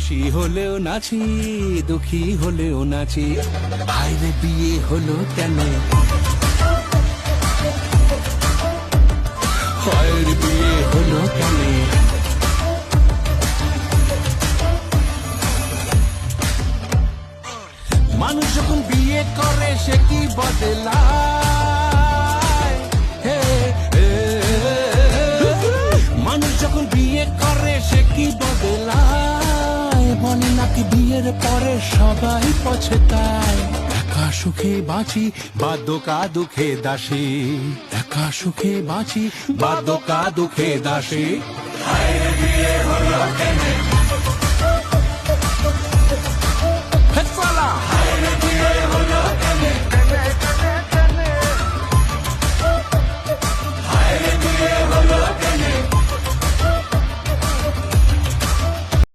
খুশি হলেও নাচি, দুঃখী হলেও নাচি। ভাইরে বিয়ে হলো কেন, ভাইরে বিয়ে হলো কেন? মানুষ যখন বিয়ে করে সে কি বদলায়, হে, হে, মানুষ যখন বিয়ে করে সে কি বদলায়, বলে নাকি বিয়ের পরে সবাই পছতায়। একা সুখে বাঁচি বা দোকা দুঃখে দাসী, একা সুখে বাঁচি বা দোকা দুঃখে দাসী। ভাইরে বিয়ে হলো কেন?